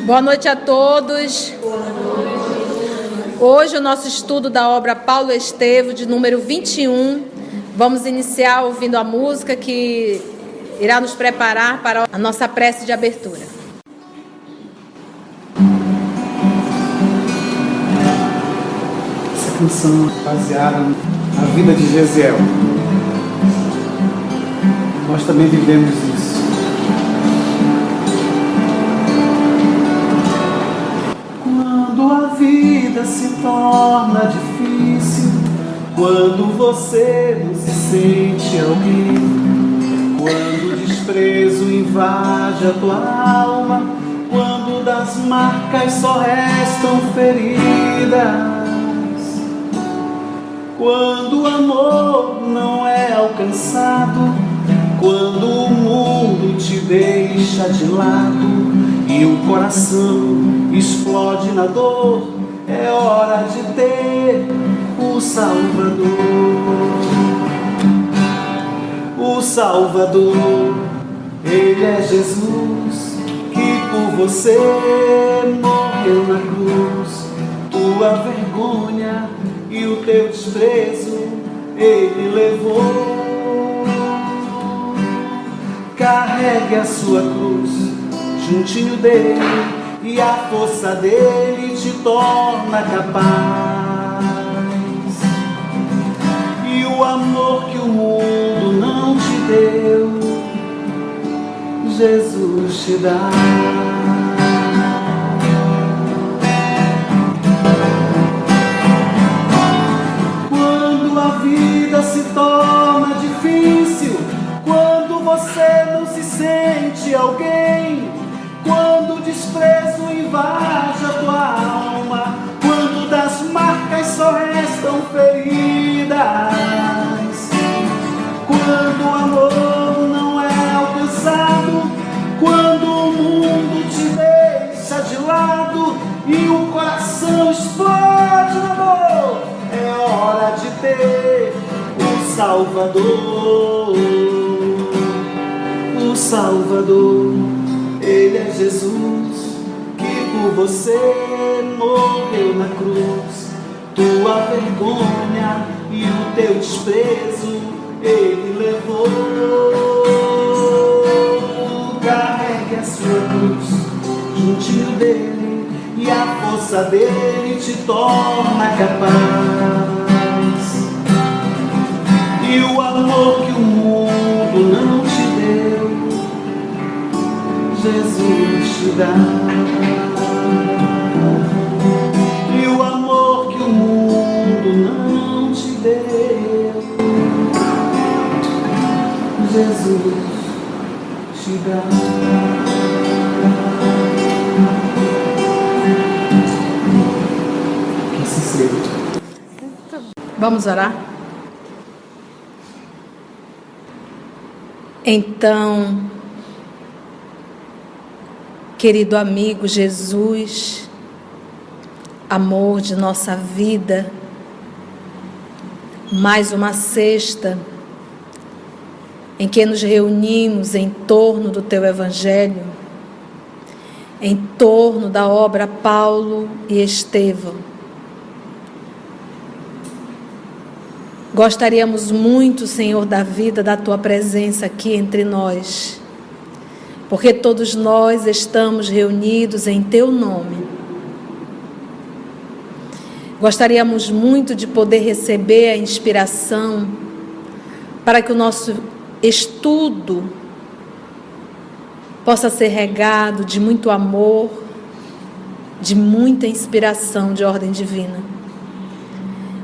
Boa noite a todos. Hoje o nosso estudo da obra Paulo Estevo, de número 21. Vamos iniciar ouvindo a música que irá nos preparar para a nossa prece de abertura. Essa canção é baseada na vida de Gesiel. Nós também vivemos isso. Quando a vida se torna difícil, quando você não se sente alguém, quando o desprezo invade a tua alma, quando das marcas só restam feridas, quando o amor não é alcançado, quando o mundo te deixa de lado e o coração explode na dor, é hora de ter o Salvador. O Salvador, Ele é Jesus, que por você morreu na cruz. Tua vergonha e o teu desprezo Ele levou. Carregue a sua cruz juntinho dele, e a força dele te torna capaz. E o amor que o mundo não te deu, Jesus te dá. Quando a vida se torna difícil, quando você não se sente alguém, quando o desprezo invade a tua alma, quando das marcas só restam feridas, quando o amor não é alcançado, quando o mundo te deixa de lado e o coração explode no amor, é hora de ter o Salvador. O Salvador, Ele é Jesus, que por você morreu na cruz. Tua vergonha e o teu desprezo Ele levou. Carregue a sua cruz juntinho dele, e a força dele te torna capaz. E o amor que o mundo não te deu, Jesus te dá. E o amor que o mundo não te deu, Jesus te dá. Que assim seja. Vamos orar? Então, querido amigo Jesus, amor de nossa vida, mais uma sexta em que nos reunimos em torno do Teu Evangelho, em torno da obra Paulo e Estevão. Gostaríamos muito, Senhor da vida, da Tua presença aqui entre nós, porque todos nós estamos reunidos em Teu nome. Gostaríamos muito de poder receber a inspiração para que o nosso estudo possa ser regado de muito amor, de muita inspiração de ordem divina.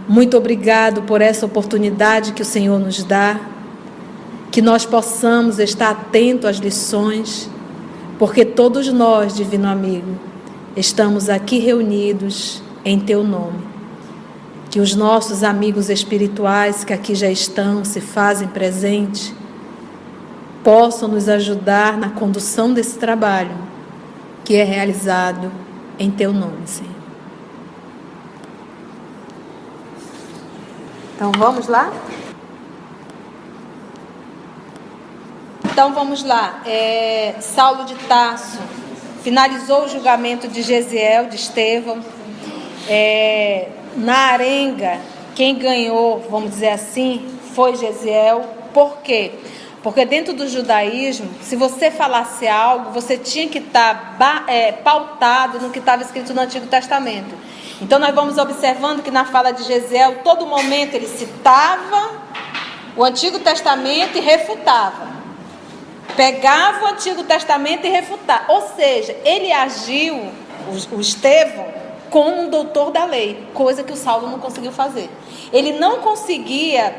Muito obrigado por essa oportunidade que o Senhor nos dá, que nós possamos estar atentos às lições, porque todos nós, divino amigo, estamos aqui reunidos em Teu nome. Que os nossos amigos espirituais que aqui já estão, se fazem presentes, possam nos ajudar na condução desse trabalho que é realizado em Teu nome, Senhor. Então vamos lá? Então vamos lá. Saulo de Tarso, finalizou o julgamento de Jesiel, de Estevão. Na arenga, quem ganhou, vamos dizer assim, foi Jesiel. Por quê? Porque dentro do judaísmo, se você falasse algo, você tinha que estar pautado no que estava escrito no Antigo Testamento. Então nós vamos observando que na fala de Jesiel, todo momento ele citava o Antigo Testamento e refutava. Pegava o Antigo Testamento e refutava. Ou seja, ele agiu, o Estevão, como um doutor da lei, coisa que o Saulo não conseguiu fazer. Ele não conseguia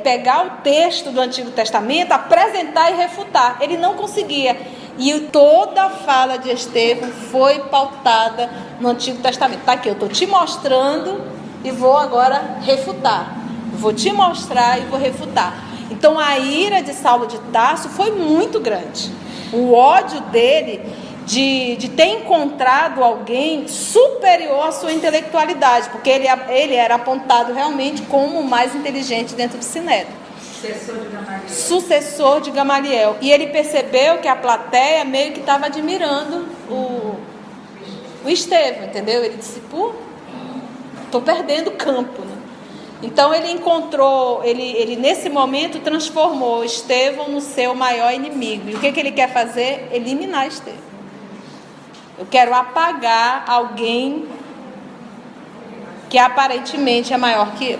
pegar o texto do Antigo Testamento, apresentar e refutar. Ele não conseguia. E toda a fala de Estevão foi pautada no Antigo Testamento. Está aqui, eu estou te mostrando e vou agora refutar. Vou te mostrar e vou refutar. Então a ira de Saulo de Tarso foi muito grande. O ódio dele de ter encontrado alguém superior à sua intelectualidade, porque ele era apontado realmente como o mais inteligente dentro do Sinédrio. Sucessor de Gamaliel. E ele percebeu que a plateia meio que estava admirando o Estevão, entendeu? Ele disse, pô, estou perdendo campo, né? Então ele encontrou, ele nesse momento transformou Estevão no seu maior inimigo. E o que ele quer fazer? Eliminar Estevão. Eu quero apagar alguém que aparentemente é maior que eu.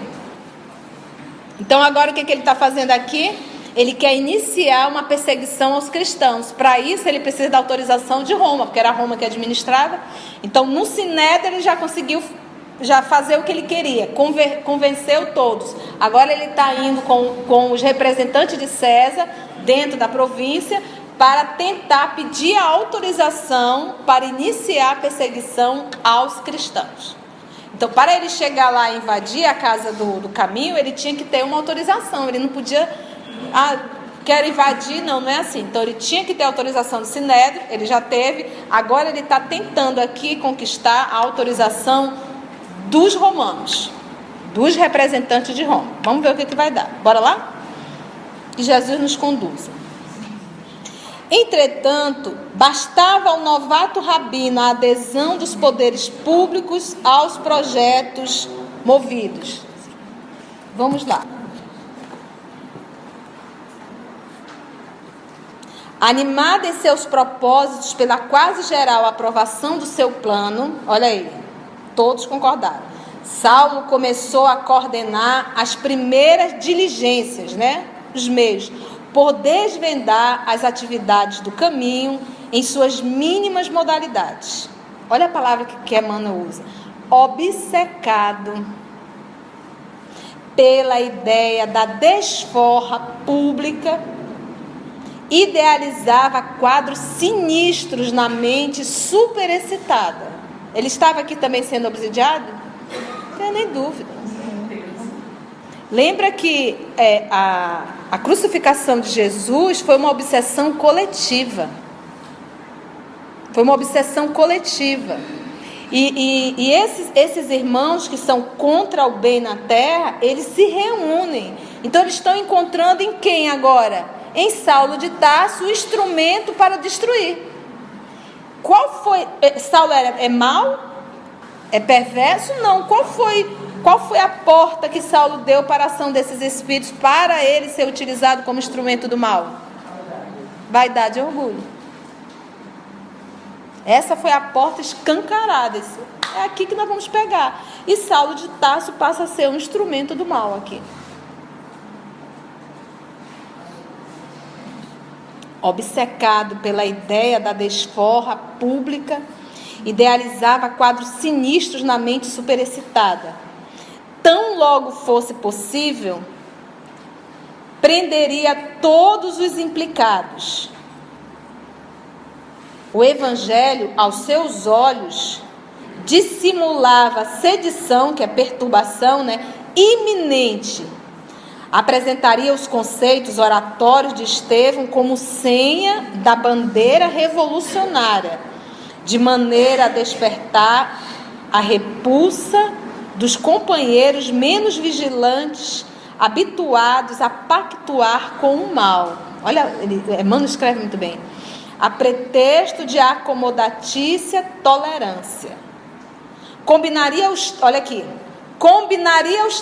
Então agora o que ele está fazendo aqui? Ele quer iniciar uma perseguição aos cristãos. Para isso ele precisa da autorização de Roma, porque era Roma que administrava. Então no Sinédrio ele já conseguiu fazer o que ele queria, convenceu todos. Agora ele está indo com os representantes de César, dentro da província, para tentar pedir a autorização para iniciar a perseguição aos cristãos. Então, para ele chegar lá e invadir a casa do caminho, ele tinha que ter uma autorização. Ele não podia, quero invadir, não é assim. Então, ele tinha que ter autorização do Sinédrio, ele já teve. Agora ele está tentando aqui conquistar a autorização dos romanos, dos representantes de Roma. Vamos ver o que vai dar. Bora lá? Que Jesus nos conduza. Entretanto, bastava ao novato rabino a adesão dos poderes públicos aos projetos movidos. Vamos lá. Animado em seus propósitos pela quase geral aprovação do seu plano, olha aí, todos concordaram. Saulo começou a coordenar as primeiras diligências, os meios, por desvendar as atividades do caminho em suas mínimas modalidades. Olha a palavra que Emmanuel usa. Obcecado pela ideia da desforra pública, idealizava quadros sinistros na mente superexcitada. Ele estava aqui também sendo obsidiado? Não tenho nem dúvida. Lembra que a crucificação de Jesus foi uma obsessão coletiva. Foi uma obsessão coletiva. E esses irmãos que são contra o bem na terra, eles se reúnem. Então eles estão encontrando em quem agora? Em Saulo de Tarso, o instrumento para destruir. Qual foi? Saulo é mau? É perverso? Não. Qual foi a porta que Saulo deu para a ação desses espíritos, para ele ser utilizado como instrumento do mal? Vaidade e orgulho. Essa foi a porta escancarada. É aqui que nós vamos pegar. E Saulo de Tarso passa a ser um instrumento do mal aqui. Obcecado pela ideia da desforra pública, idealizava quadros sinistros na mente superexcitada. Tão logo fosse possível, prenderia todos os implicados. O evangelho, aos seus olhos, dissimulava sedição, que é perturbação, iminente. Apresentaria os conceitos oratórios de Estevão como senha da bandeira revolucionária, de maneira a despertar a repulsa dos companheiros menos vigilantes, habituados a pactuar com o mal. Olha, Emmanuel escreve muito bem. a pretexto de acomodatícia tolerância. Combinaria os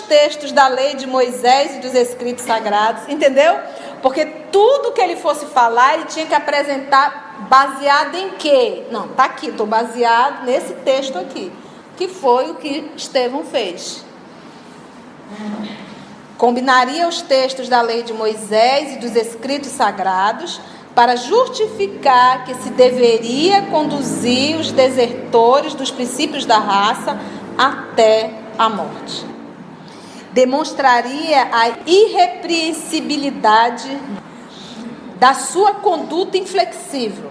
textos da lei de Moisés e dos escritos sagrados, entendeu? Porque tudo que ele fosse falar, ele tinha que apresentar baseado em quê? Não, está aqui, estou baseado nesse texto aqui, que foi o que Estevão fez. Combinaria os textos da lei de Moisés e dos escritos sagrados para justificar que se deveria conduzir os desertores dos princípios da raça até a morte. Demonstraria a irrepreensibilidade da sua conduta inflexível.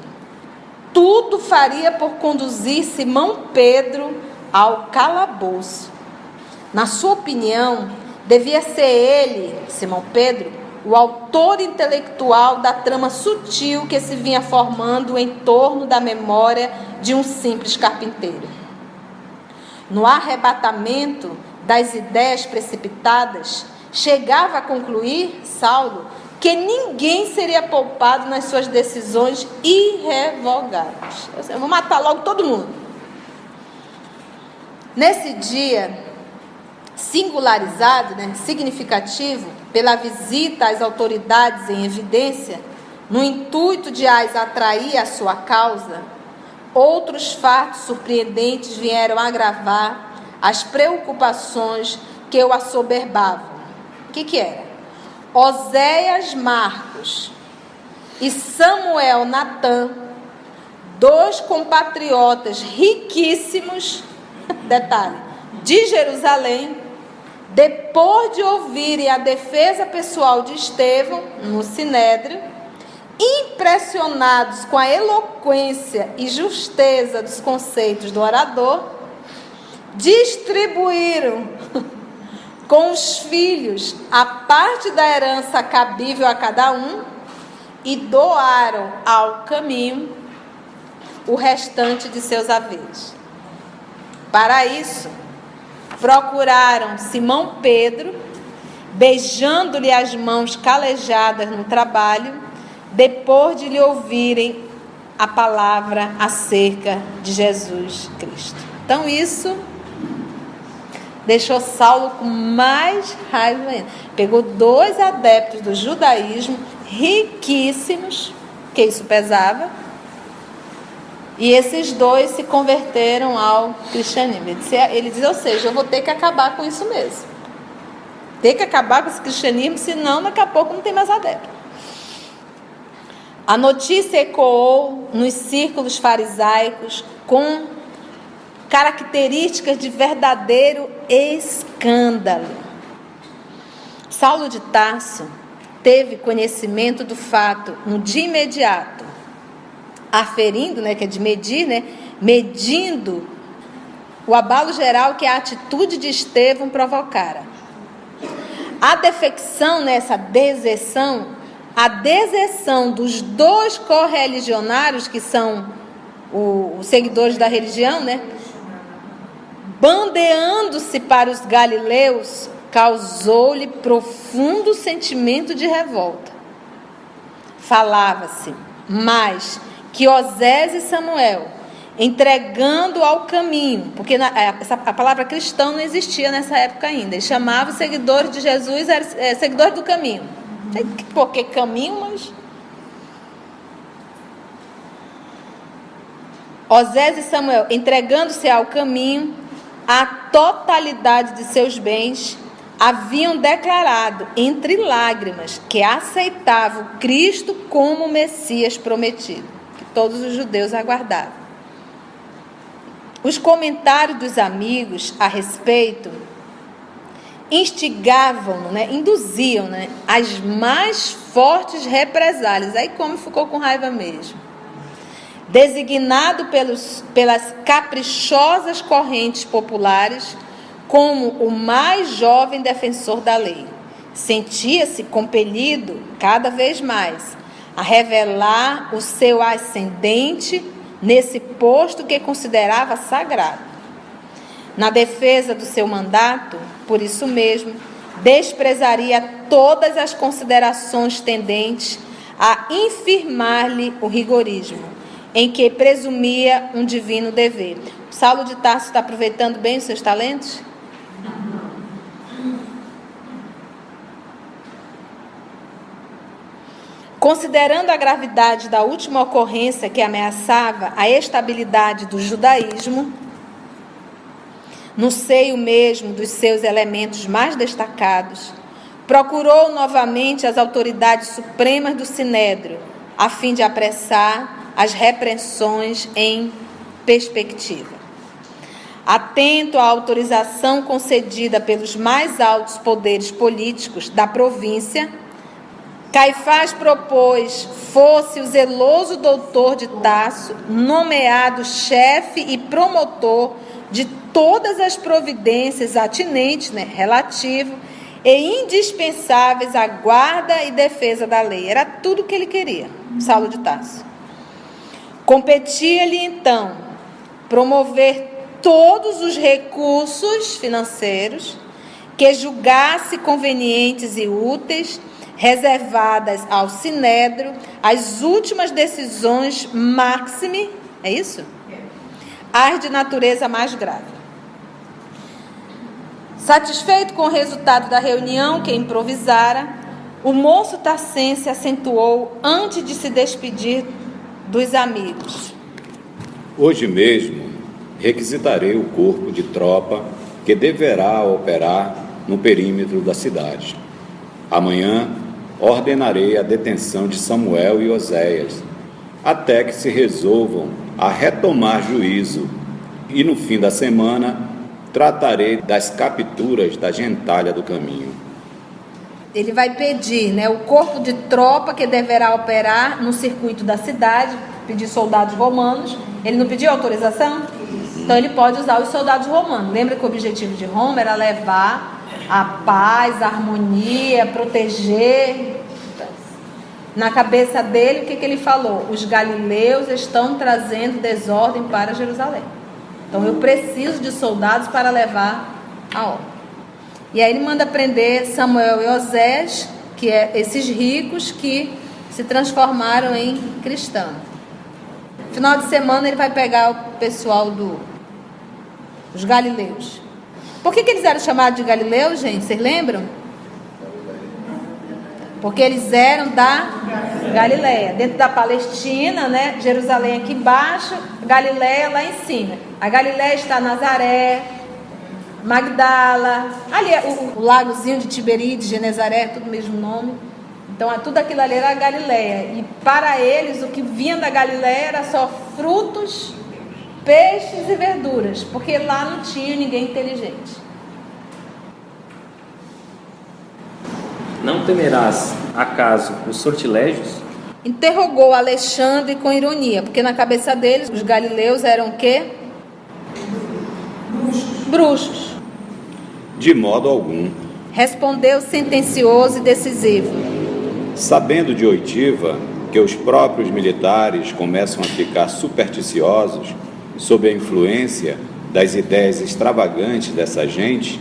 Tudo faria por conduzir Simão Pedro ao calabouço. Na sua opinião, devia ser ele, Simão Pedro, o autor intelectual da trama sutil que se vinha formando em torno da memória de um simples carpinteiro. No arrebatamento das ideias precipitadas, chegava a concluir, Saulo, que ninguém seria poupado nas suas decisões irrevogáveis. Eu vou matar logo todo mundo. Nesse dia singularizado, significativo, pela visita às autoridades em evidência, no intuito de as atrair à sua causa, outros fatos surpreendentes vieram agravar as preocupações que o assoberbavam. O que era? Oséias Marcos e Samuel Natan, dois compatriotas riquíssimos, detalhe, de Jerusalém, depois de ouvirem a defesa pessoal de Estevão no Sinédrio, impressionados com a eloquência e justeza dos conceitos do orador, distribuíram com os filhos a parte da herança cabível a cada um e doaram ao caminho o restante de seus haveres. Para isso, procuraram Simão Pedro, beijando-lhe as mãos calejadas no trabalho, depois de lhe ouvirem a palavra acerca de Jesus Cristo. Então isso deixou Saulo com mais raiva ainda. Pegou 2 adeptos do judaísmo, riquíssimos, que isso pesava, e esses 2 se converteram ao cristianismo. Ele diz, ou seja, eu vou ter que acabar com isso mesmo. Ter que acabar com esse cristianismo, senão daqui a pouco não tem mais adepto. A notícia ecoou nos círculos farisaicos com características de verdadeiro escândalo. Saulo de Tarso teve conhecimento do fato de imediato, aferindo, que é de medir, medindo o abalo geral que a atitude de Estevão provocara. A defecção, essa deserção, a deserção dos 2 correligionários, que são os seguidores da religião, bandeando-se para os galileus, causou-lhe profundo sentimento de revolta. Falava-se mais que Osés e Samuel, entregando ao caminho, porque a palavra cristão não existia nessa época ainda, eles chamavam os seguidores de Jesus, seguidores do caminho. Não sei por que caminho, mas... Osés e Samuel, entregando-se ao caminho, a totalidade de seus bens, haviam declarado, entre lágrimas, que aceitavam Cristo como o Messias prometido, que todos os judeus aguardavam. Os comentários dos amigos a respeito instigavam, induziam, as mais fortes represálias. Aí como ficou com raiva mesmo. Designado pelas caprichosas correntes populares como o mais jovem defensor da lei, sentia-se compelido, cada vez mais, a revelar o seu ascendente nesse posto que considerava sagrado. Na defesa do seu mandato, por isso mesmo, desprezaria todas as considerações tendentes a infirmar-lhe o rigorismo, em que presumia um divino dever. Saulo de Tarso está aproveitando bem os seus talentos? Considerando a gravidade da última ocorrência que ameaçava a estabilidade do judaísmo, no seio mesmo dos seus elementos mais destacados, procurou novamente as autoridades supremas do Sinédrio, a fim de apressar as repreensões em perspectiva. Atento à autorização concedida pelos mais altos poderes políticos da província, Caifás propôs fosse o zeloso doutor de Tarso nomeado chefe e promotor de todas as providências atinentes, relativo e indispensáveis à guarda e defesa da lei. Era tudo o que ele queria, Saulo de Tarso. Competia-lhe, então, promover todos os recursos financeiros que julgasse convenientes e úteis, reservadas ao Sinédrio, as últimas decisões máxime, é isso? As de natureza mais grave. Satisfeito com o resultado da reunião que improvisara, o moço tarcense acentuou antes de se despedir dos amigos. Hoje mesmo requisitarei o corpo de tropa que deverá operar no perímetro da cidade. Amanhã ordenarei a detenção de Samuel e Oséias, até que se resolvam a retomar juízo, e no fim da semana tratarei das capturas da gentalha do caminho. Ele vai pedir, o corpo de tropa que deverá operar no circuito da cidade, pedir soldados romanos. Ele não pediu autorização? Então ele pode usar os soldados romanos. Lembra que o objetivo de Roma era levar a paz, a harmonia, proteger. Na cabeça dele, o que ele falou? Os galileus estão trazendo desordem para Jerusalém. Então eu preciso de soldados para levar a ordem. E aí ele manda prender Samuel e Osés, que é esses ricos que se transformaram em cristãos. No final de semana ele vai pegar o pessoal dos galileus. Por que eles eram chamados de galileus, gente? Vocês lembram? Porque eles eram da Galileia, dentro da Palestina, Jerusalém aqui embaixo, Galileia lá em cima. A Galileia está Nazaré, Magdala, ali o lagozinho de Tiberíades, Genezaré, tudo o mesmo nome. Então tudo aquilo ali era a Galileia. E para eles o que vinha da Galileia era só frutos, peixes e verduras, porque lá não tinha ninguém inteligente. Não temerás, acaso, os sortilégios? Interrogou Alexandre com ironia, porque na cabeça deles, os galileus eram o quê? Bruxos. De modo algum. Respondeu sentencioso e decisivo. Sabendo de oitiva que os próprios militares começam a ficar supersticiosos sob a influência das ideias extravagantes dessa gente,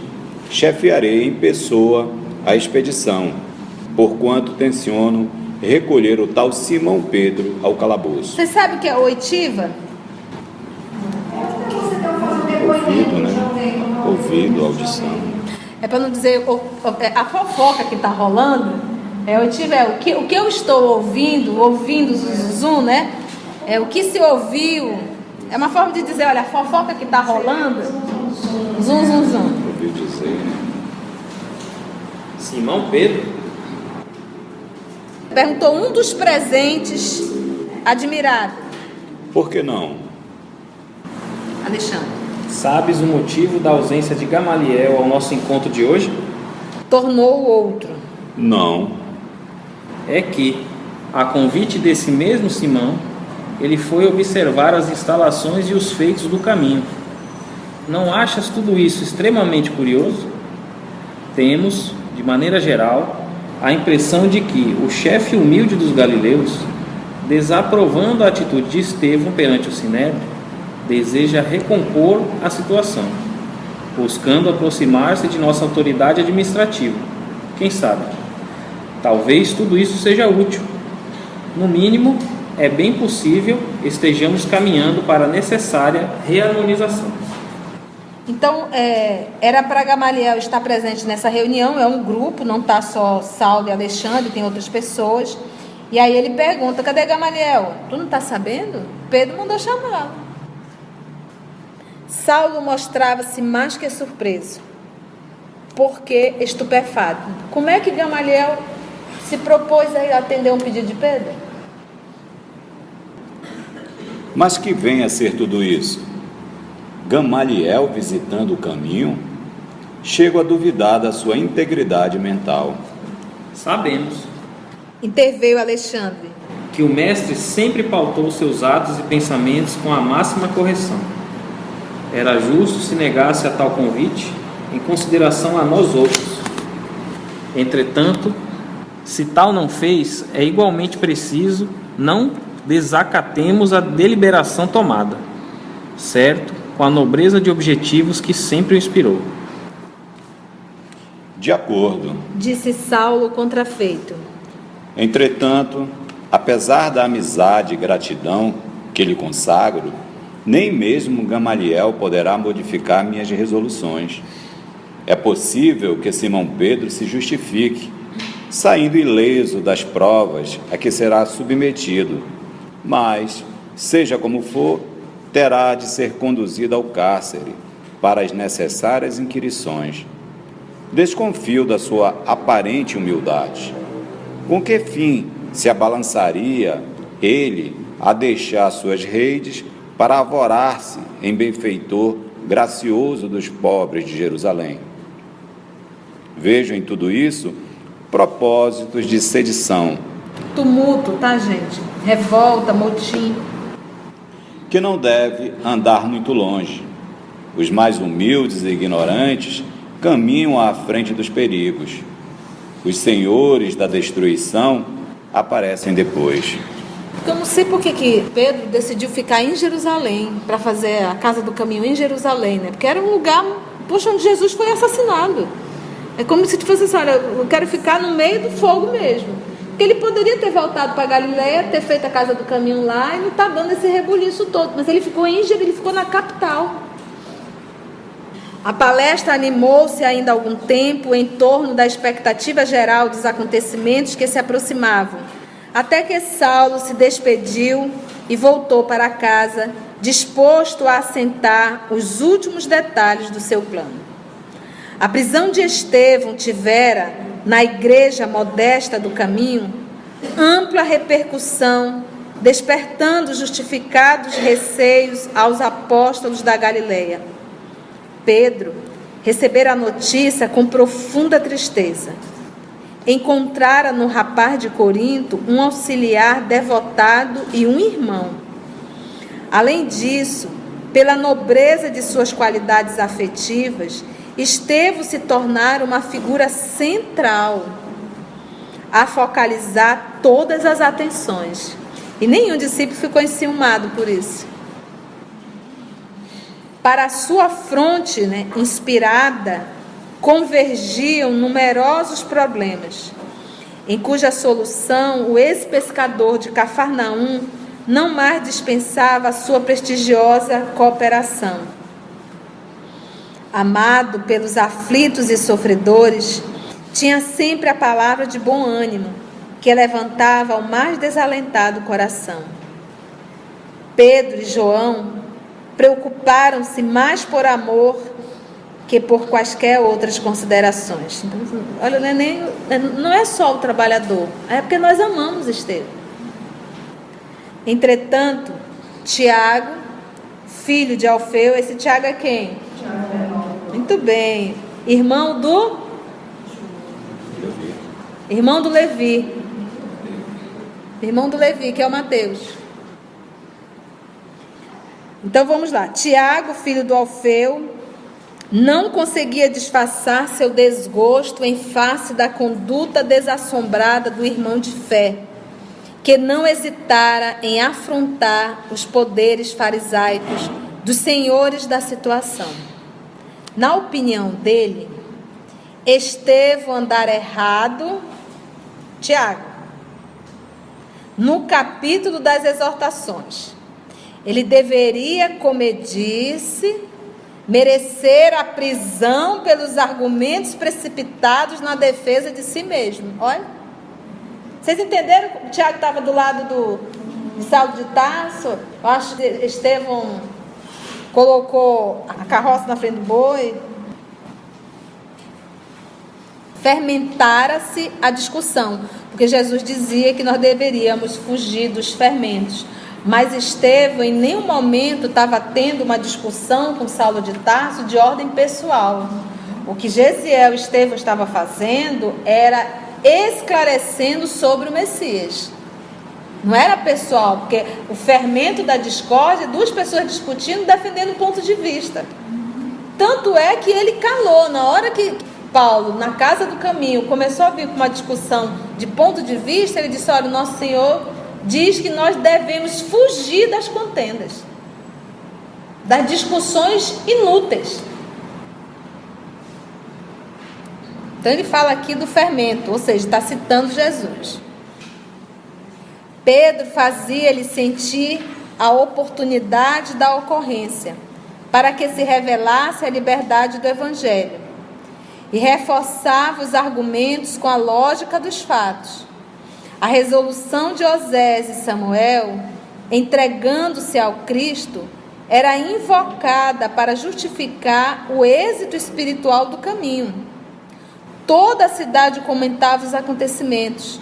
chefiarei em pessoa a expedição, porquanto tenciono recolher o tal Simão Pedro ao calabouço. Você sabe o que é oitiva? Ouvido, Ouvido, audição. É para não dizer a fofoca que está rolando. Oitiva é o que eu estou ouvindo zum, É o que se ouviu. É uma forma de dizer, olha, a fofoca que está rolando, zum. Ouviu dizer, Simão Pedro? Perguntou um dos presentes, admirado. Por que não? Alexandre. Sabes o motivo da ausência de Gamaliel ao nosso encontro de hoje? Tornou o outro. Não. É que, a convite desse mesmo Simão, ele foi observar as instalações e os feitos do caminho. Não achas tudo isso extremamente curioso? Temos, de maneira geral, a impressão de que o chefe humilde dos galileus, desaprovando a atitude de Estevão perante o Sinédrio, deseja recompor a situação, buscando aproximar-se de nossa autoridade administrativa. Quem sabe? Talvez tudo isso seja útil, No mínimo, é bem possível estejamos caminhando para a necessária reharmonização. Então, era para Gamaliel estar presente nessa reunião, é um grupo, não está só Saulo e Alexandre, tem outras pessoas. E aí ele pergunta, cadê Gamaliel? Tu não está sabendo? Pedro mandou chamá-lo. Saulo mostrava-se mais que surpreso, porque estupefato. Como é que Gamaliel se propôs a atender um pedido de Pedro? Mas que vem a ser tudo isso? Gamaliel visitando o caminho? Chego a duvidar da sua integridade mental. Sabemos Interveio Alexandre. que o mestre sempre pautou seus atos e pensamentos com a máxima correção. Era justo se negasse a tal convite em consideração a nós outros. Entretanto, se tal não fez, é igualmente preciso não desacatemos a deliberação tomada, certo? Com a nobreza de objetivos que sempre o inspirou. De acordo. Disse Saulo contrafeito. Entretanto, apesar da amizade e gratidão que lhe consagro, nem mesmo Gamaliel poderá modificar minhas resoluções. É possível que Simão Pedro se justifique, saindo ileso das provas a que será submetido, mas, seja como for, terá de ser conduzido ao cárcere para as necessárias inquirições. Desconfio da sua aparente humildade. Com que fim se abalançaria ele a deixar suas redes para avorar-se em benfeitor gracioso dos pobres de Jerusalém? Vejo em tudo isso propósitos de sedição. Tumulto, tá, gente? Revolta, motim. Que não deve andar muito longe. Os mais humildes e ignorantes caminham à frente dos perigos. Os senhores da destruição aparecem depois. Eu não sei por que Pedro decidiu ficar em Jerusalém, para fazer a casa do caminho em Jerusalém, né? Porque era um lugar, poxa, onde Jesus foi assassinado. É como se fosse assim, olha, eu quero ficar no meio do fogo mesmo. Porque ele poderia ter voltado para Galileia, ter feito a casa do caminho lá e não está dando esse rebuliço todo. Mas ele ficou em Jerusalém, ele ficou na capital. A palestra animou-se ainda há algum tempo em torno da expectativa geral dos acontecimentos que se aproximavam, até que Saulo se despediu e voltou para casa, disposto a assentar os últimos detalhes do seu plano. A prisão de Estevão tivera, na igreja modesta do caminho, ampla repercussão, despertando justificados receios aos apóstolos da Galileia. Pedro recebera a notícia com profunda tristeza. Encontrara no rapaz de Corinto um auxiliar devotado e um irmão. Além disso, pela nobreza de suas qualidades afetivas, Estevão se tornara uma figura central a focalizar todas as atenções. E nenhum discípulo ficou enciumado por isso. Para a sua fronte, inspirada, convergiam numerosos problemas, em cuja solução o ex-pescador de Cafarnaum não mais dispensava a sua prestigiosa cooperação. Amado pelos aflitos e sofredores, tinha sempre a palavra de bom ânimo, que levantava o mais desalentado coração. Pedro e João preocuparam-se mais por amor que por quaisquer outras considerações. Então, olha, não é só o trabalhador, é porque nós amamos Estevão. Entretanto, Tiago, filho de Alfeu, esse Tiago é quem? Muito bem. Irmão do Levi. Irmão do Levi, que é o Mateus. Então vamos lá. Tiago, filho do Alfeu, não conseguia disfarçar seu desgosto em face da conduta desassombrada do irmão de fé, que não hesitara em afrontar os poderes farisaicos dos senhores da situação. Na opinião dele, Estevão andara errado, Tiago, no capítulo das exortações. Ele deveria, como disse, merecer a prisão pelos argumentos precipitados na defesa de si mesmo. Olha, vocês entenderam? O Tiago estava do lado de Saulo de Tarso. Eu acho que Estevão colocou a carroça na frente do boi. Fermentara-se a discussão, porque Jesus dizia que nós deveríamos fugir dos fermentos. Mas Estevão em nenhum momento estava tendo uma discussão com Saulo de Tarso de ordem pessoal. O que Gesiel e Estevão estavam fazendo era esclarecendo sobre o Messias. Não era pessoal, porque o fermento da discórdia, duas pessoas discutindo, defendendo um ponto de vista. Tanto é que ele calou. Na hora que Paulo, na casa do caminho, começou a vir com uma discussão de ponto de vista, ele disse: olha, o nosso Senhor diz que nós devemos fugir das contendas, das discussões inúteis. Então ele fala aqui do fermento, ou seja, está citando Jesus. Pedro fazia-lhe sentir a oportunidade da ocorrência, para que se revelasse a liberdade do Evangelho, e reforçava os argumentos com a lógica dos fatos. A resolução de Osés e Samuel, entregando-se ao Cristo, era invocada para justificar o êxito espiritual do caminho. Toda a cidade comentava os acontecimentos.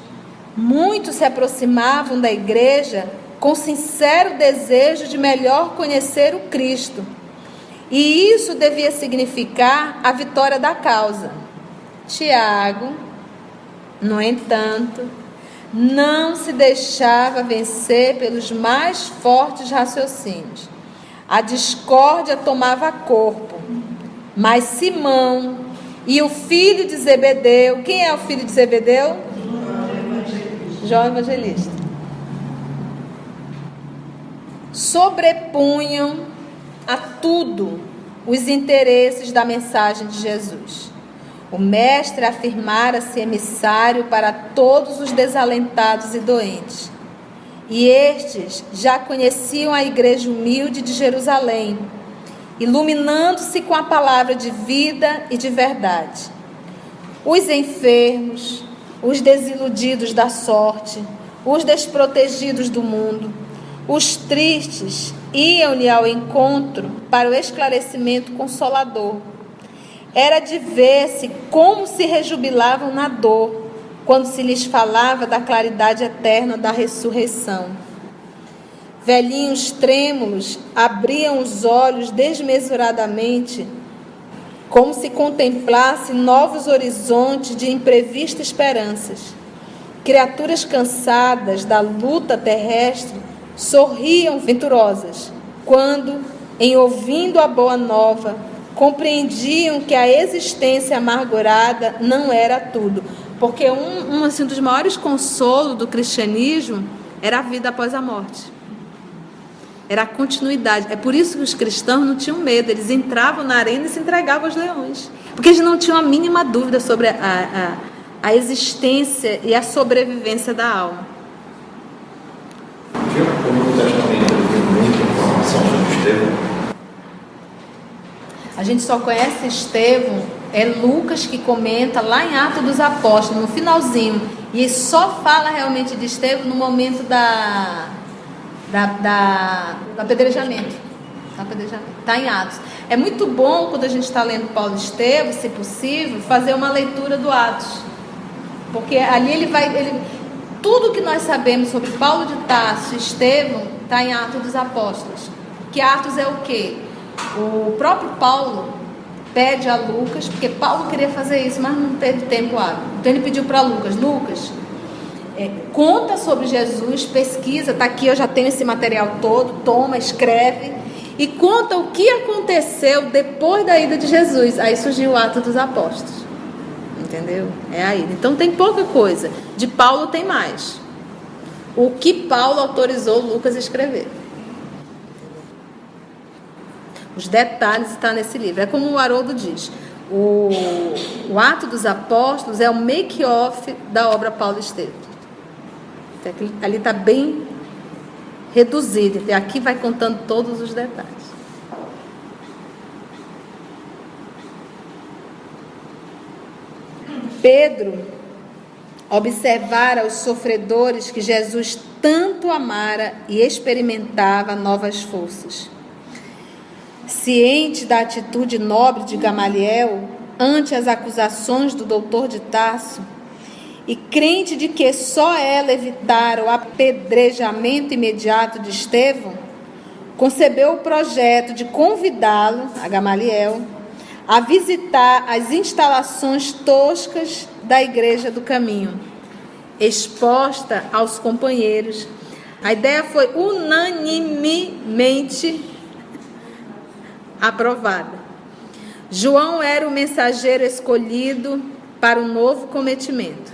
Muitos se aproximavam da igreja com sincero desejo de melhor conhecer o Cristo. E isso devia significar a vitória da causa. Tiago, no entanto, não se deixava vencer pelos mais fortes raciocínios. A discórdia tomava corpo, mas Simão e o filho de Zebedeu, quem é o filho de Zebedeu? João Evangelista. Sobrepunham a tudo os interesses da mensagem de Jesus. O mestre afirmara-se emissário para todos os desalentados e doentes. E estes já conheciam a igreja humilde de Jerusalém, iluminando-se com a palavra de vida e de verdade. Os enfermos, os desiludidos da sorte, os desprotegidos do mundo, os tristes iam-lhe ao encontro para o esclarecimento consolador. Era de ver-se como se rejubilavam na dor, quando se lhes falava da claridade eterna da ressurreição. Velhinhos trêmulos abriam os olhos desmesuradamente, como se contemplasse novos horizontes de imprevistas esperanças. Criaturas cansadas da luta terrestre sorriam venturosas, quando, em ouvindo a boa nova, compreendiam que a existência amargurada não era tudo. Porque um dos maiores consolos do cristianismo era a vida após a morte. Era a continuidade. É por isso que os cristãos não tinham medo. Eles entravam na arena e se entregavam aos leões. Porque eles não tinham a mínima dúvida sobre a existência e a sobrevivência da alma. O Novo Testamento tem muita informação sobre Estevão. A gente só conhece Estevão, é Lucas que comenta lá em Atos dos Apóstolos, no finalzinho. E só fala realmente de Estevão no momento do apedrejamento. Está em Atos. É muito bom quando a gente está lendo Paulo e Estevão, se possível, fazer uma leitura do Atos. Porque ali tudo que nós sabemos sobre Paulo de Tarso e Estevão está em Atos dos Apóstolos. Que Atos é o quê? O próprio Paulo pede a Lucas, porque Paulo queria fazer isso, mas não teve tempo hábil. Então ele pediu para Lucas, conta sobre Jesus, pesquisa, está aqui, eu já tenho esse material todo, toma, escreve, e conta o que aconteceu depois da ida de Jesus. Aí surgiu o Ato dos Apóstolos, entendeu? É a ida. Então tem pouca coisa, de Paulo tem mais. O que Paulo autorizou Lucas a escrever. Os detalhes estão nesse livro. É como o Haroldo diz, o Ato dos Apóstolos é o make-off da obra Paulo e Estevão. Ali está bem reduzido, e aqui vai contando todos os detalhes. Pedro observara os sofredores que Jesus tanto amara e experimentava novas forças. Ciente da atitude nobre de Gamaliel ante as acusações do doutor de Tarso, e crente de que só ela evitara o apedrejamento imediato de Estevão, concebeu o projeto de convidá-lo, a Gamaliel, a visitar as instalações toscas da Igreja do Caminho, exposta aos companheiros. A ideia foi unanimemente aprovada. João era o mensageiro escolhido para o novo cometimento.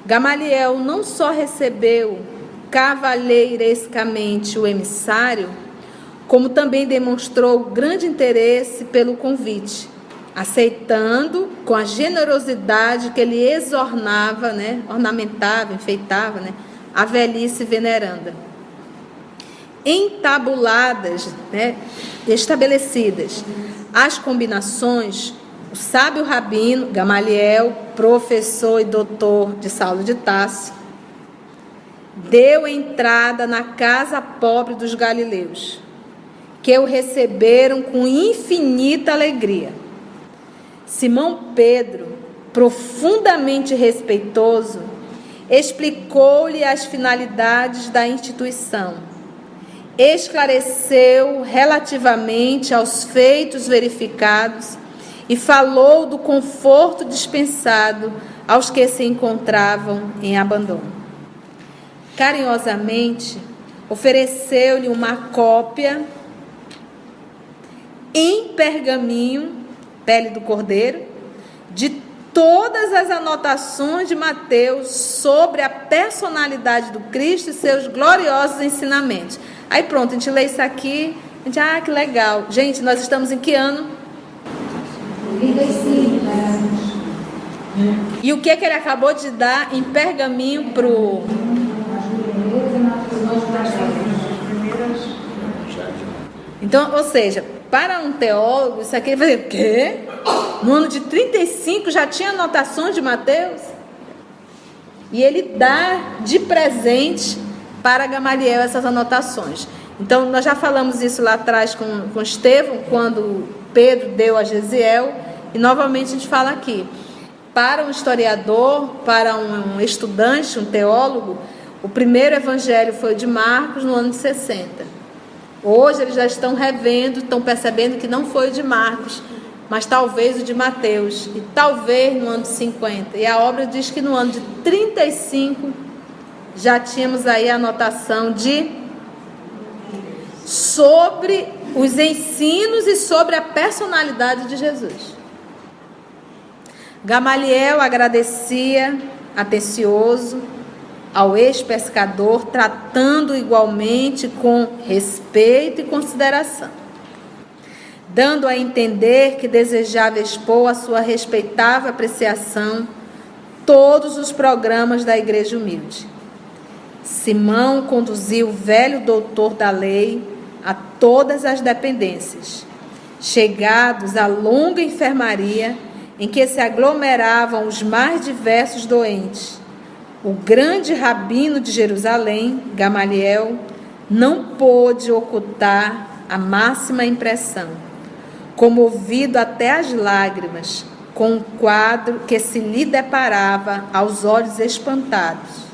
Gamaliel não só recebeu cavalheirescamente o emissário, como também demonstrou grande interesse pelo convite, aceitando com a generosidade que ele exornava, ornamentava, enfeitava, a velhice veneranda. Entabuladas, estabelecidas as combinações, o sábio rabino Gamaliel, professor e doutor de Saulo de Tarso, deu entrada na casa pobre dos galileus, que o receberam com infinita alegria. Simão Pedro, profundamente respeitoso, explicou-lhe as finalidades da instituição, esclareceu relativamente aos feitos verificados e falou do conforto dispensado aos que se encontravam em abandono. Carinhosamente, ofereceu-lhe uma cópia em pergaminho, pele do cordeiro, de todas as anotações de Mateus sobre a personalidade do Cristo e seus gloriosos ensinamentos. Aí pronto, a gente lê isso aqui, a gente, que legal. Gente, nós estamos em que ano? E o que ele acabou de dar em pergaminho para o... Então, ou seja, para um teólogo, isso aqui vai dizer, o quê? No ano de 35 já tinha anotações de Mateus? E ele dá de presente para Gamaliel essas anotações. Então, nós já falamos isso lá atrás com Estevão, quando Pedro deu a Gesiel, e novamente a gente fala aqui. Para um historiador, para um estudante, um teólogo, o primeiro evangelho foi o de Marcos no ano de 60. Hoje eles já estão revendo, estão percebendo que não foi o de Marcos, mas talvez o de Mateus, e talvez no ano de 50. E a obra diz que no ano de 35 já tínhamos aí a anotação sobre os ensinos e sobre a personalidade de Jesus. Gamaliel agradecia, atencioso, ao ex-pescador, tratando igualmente com respeito e consideração, dando a entender que desejava expor a sua respeitável apreciação todos os programas da Igreja Humilde. Simão conduziu o velho doutor da lei a todas as dependências, chegados à longa enfermaria em que se aglomeravam os mais diversos doentes. O grande rabino de Jerusalém, Gamaliel, não pôde ocultar a máxima impressão, comovido até as lágrimas, com o quadro que se lhe deparava aos olhos espantados.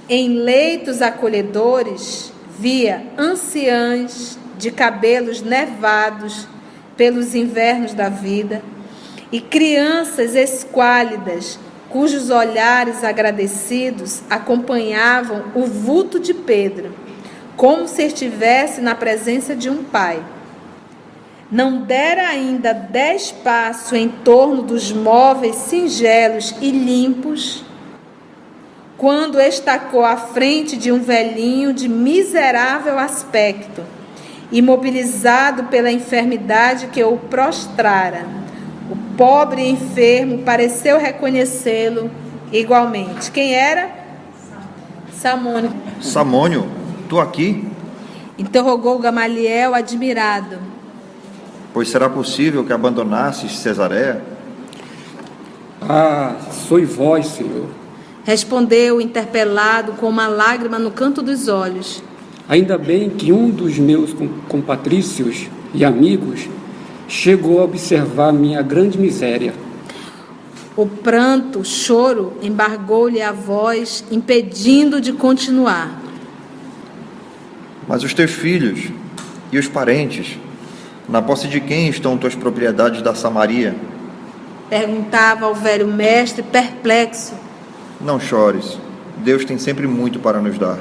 Em leitos acolhedores, via anciãs de cabelos nevados pelos invernos da vida e crianças esquálidas, cujos olhares agradecidos acompanhavam o vulto de Pedro, como se estivesse na presença de um pai. Não dera ainda 10 passos em torno dos móveis singelos e limpos, quando estacou à frente de um velhinho de miserável aspecto, imobilizado pela enfermidade que o prostrara. O pobre enfermo pareceu reconhecê-lo igualmente. Quem era? Samônio Samônio, tu aqui? interrogou Gamaliel admirado. Pois será possível que abandonasses Cesareia? Ah, sois vós, Senhor. Respondeu o interpelado com uma lágrima no canto dos olhos. Ainda bem que um dos meus compatrícios e amigos chegou a observar minha grande miséria. O pranto, o choro, embargou-lhe a voz, impedindo de continuar. Mas os teus filhos e os parentes, na posse de quem estão tuas propriedades da Samaria? Perguntava ao velho mestre, perplexo. Não chores, Deus tem sempre muito para nos dar.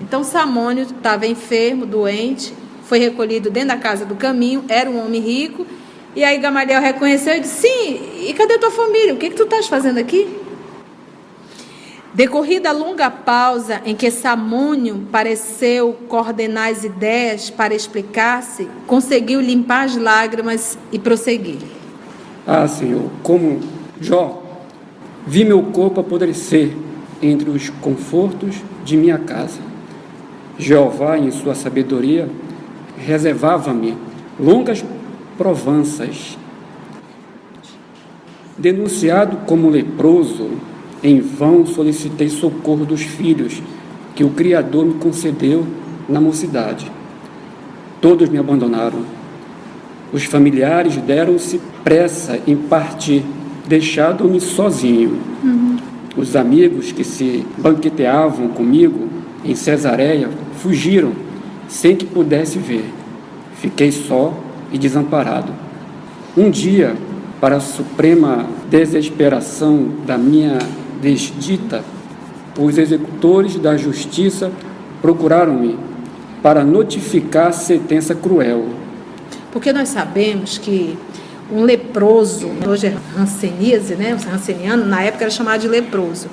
Então Samônio estava enfermo, doente, foi recolhido dentro da casa do caminho, era um homem rico, e aí Gamaliel reconheceu e disse, sim, e cadê tua família? O que tu estás fazendo aqui? Decorrida a longa pausa em que Samônio pareceu coordenar as ideias para explicar-se, conseguiu limpar as lágrimas e prosseguir. Ah, Senhor, como Jó, vi meu corpo apodrecer entre os confortos de minha casa. Jeová, em sua sabedoria, reservava-me longas provanças. Denunciado como leproso, em vão solicitei socorro dos filhos que o Criador me concedeu na mocidade. Todos me abandonaram. Os familiares deram-se pressa em partir, deixando-me sozinho. Os amigos que se banqueteavam comigo em Cesareia fugiram sem que pudesse ver. Fiquei só e desamparado. Um dia, para a suprema desesperação da minha desdita, os executores da justiça procuraram-me para notificar a sentença cruel. Porque nós sabemos que um leproso, hoje é hanseníase, né? O hanseniano, na época era chamado de leproso.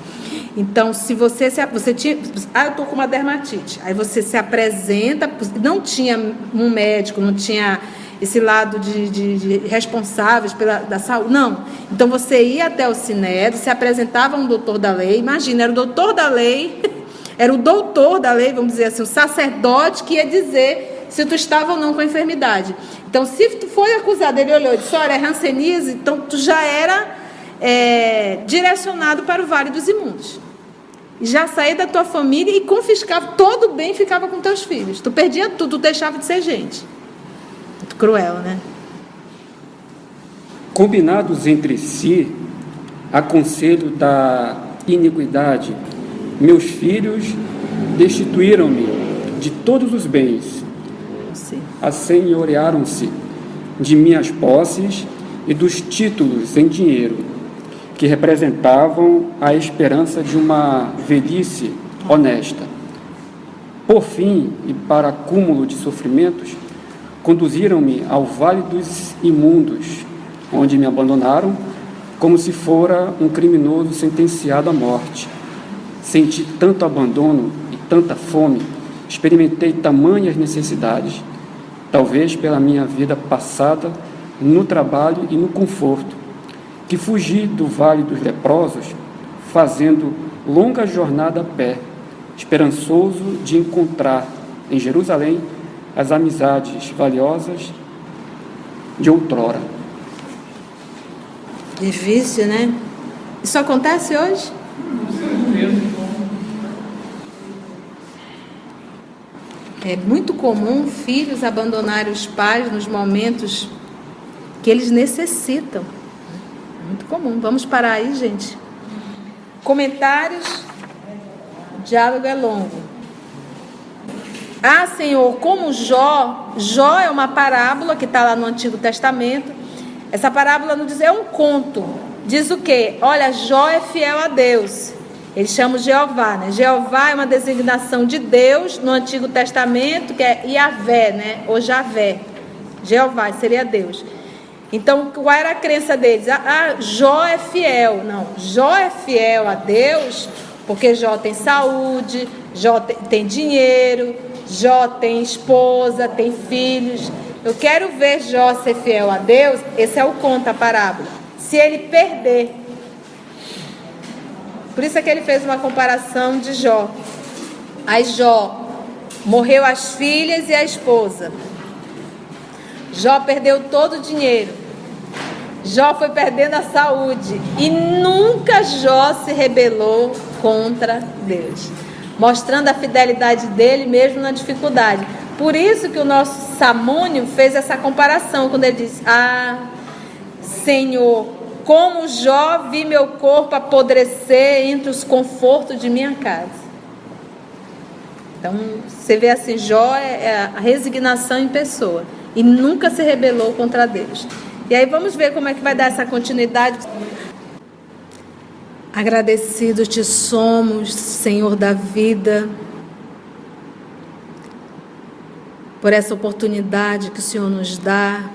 Então, se você tinha, eu estou com uma dermatite, aí você se apresenta, não tinha um médico, não tinha esse lado de responsáveis da saúde, não. Então, você ia até o Sinédrio, se apresentava a um doutor da lei, imagina, era o doutor da lei, era o doutor da lei, vamos dizer assim, o sacerdote que ia dizer se tu estava ou não com a enfermidade. Então, se tu foi acusado, ele olhou e disse, olha, é hanseníase, então tu já era direcionado para o Vale dos Imundos. Já saía da tua família e confiscava todo o bem e ficava com teus filhos. Tu perdia tudo, tu deixava de ser gente. Muito cruel, né? Combinados entre si, a conselho da iniquidade, meus filhos destituíram-me de todos os bens, assenhorearam-se de minhas posses e dos títulos em dinheiro, que representavam a esperança de uma velhice honesta. Por fim, e para acúmulo de sofrimentos, conduziram-me ao Vale dos Imundos, onde me abandonaram como se fora um criminoso sentenciado à morte. Senti tanto abandono e tanta fome, experimentei tamanhas necessidades, talvez pela minha vida passada no trabalho e no conforto, que fugi do Vale dos Leprosos, fazendo longa jornada a pé, esperançoso de encontrar em Jerusalém as amizades valiosas de outrora. Difícil, né? Isso acontece hoje? É muito comum filhos abandonarem os pais nos momentos que eles necessitam. Muito comum. Vamos parar aí, gente. Comentários. O diálogo é longo. Ah, Senhor, como Jó é uma parábola que está lá no Antigo Testamento. Essa parábola não diz, é um conto. Diz o quê? Olha, Jó é fiel a Deus. Eles chamam Jeová, né? Jeová é uma designação de Deus no Antigo Testamento, que é Iavé, né? Ou Javé. Jeová seria Deus. Então, qual era a crença deles? Jó é fiel. Não, Jó é fiel a Deus porque Jó tem saúde, Jó tem dinheiro, Jó tem esposa, tem filhos. Eu quero ver Jó ser fiel a Deus. Esse é o conto, a parábola. Se ele perder. Por isso é que ele fez uma comparação de Jó. Aí Jó, morreu as filhas e a esposa. Jó perdeu todo o dinheiro. Jó foi perdendo a saúde. E nunca Jó se rebelou contra Deus, mostrando a fidelidade dele mesmo na dificuldade. Por isso que o nosso Samônio fez essa comparação, quando ele disse: ah, Senhor, como Jó vi meu corpo apodrecer entre os confortos de minha casa. Então, você vê assim, Jó é a resignação em pessoa. E nunca se rebelou contra Deus. E aí vamos ver como é que vai dar essa continuidade. Agradecidos te somos, Senhor da vida, por essa oportunidade que o Senhor nos dá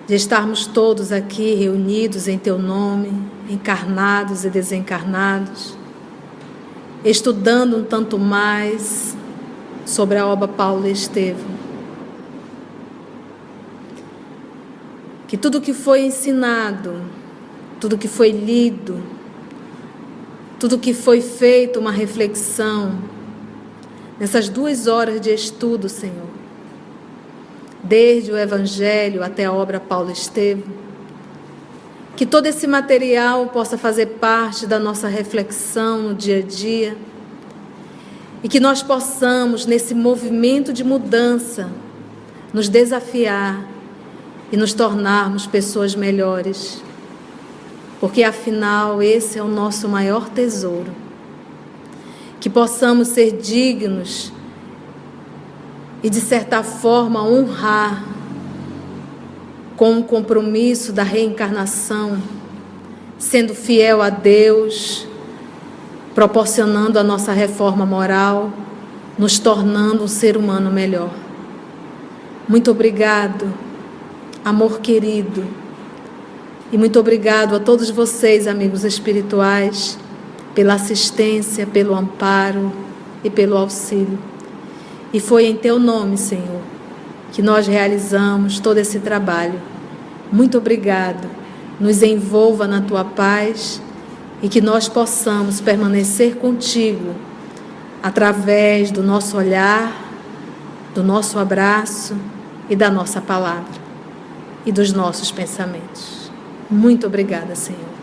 de estarmos todos aqui reunidos em Teu nome, encarnados e desencarnados, estudando um tanto mais sobre a obra Paulo Estevam. Que tudo que foi ensinado, tudo que foi lido, tudo que foi feito uma reflexão, nessas 2 horas de estudo, Senhor, desde o Evangelho até a obra Paulo Estevam, que todo esse material possa fazer parte da nossa reflexão no dia a dia e que nós possamos, nesse movimento de mudança, nos desafiar e nos tornarmos pessoas melhores, porque afinal esse é o nosso maior tesouro. Que possamos ser dignos e de certa forma honrar com o compromisso da reencarnação, sendo fiel a Deus, proporcionando a nossa reforma moral, nos tornando um ser humano melhor. Muito obrigado, amor querido, e muito obrigado a todos vocês, amigos espirituais, pela assistência, pelo amparo e pelo auxílio. E foi em Teu nome, Senhor, que nós realizamos todo esse trabalho. Muito obrigado. Nos envolva na Tua paz e que nós possamos permanecer contigo através do nosso olhar, do nosso abraço e da nossa palavra e dos nossos pensamentos. Muito obrigada, Senhor.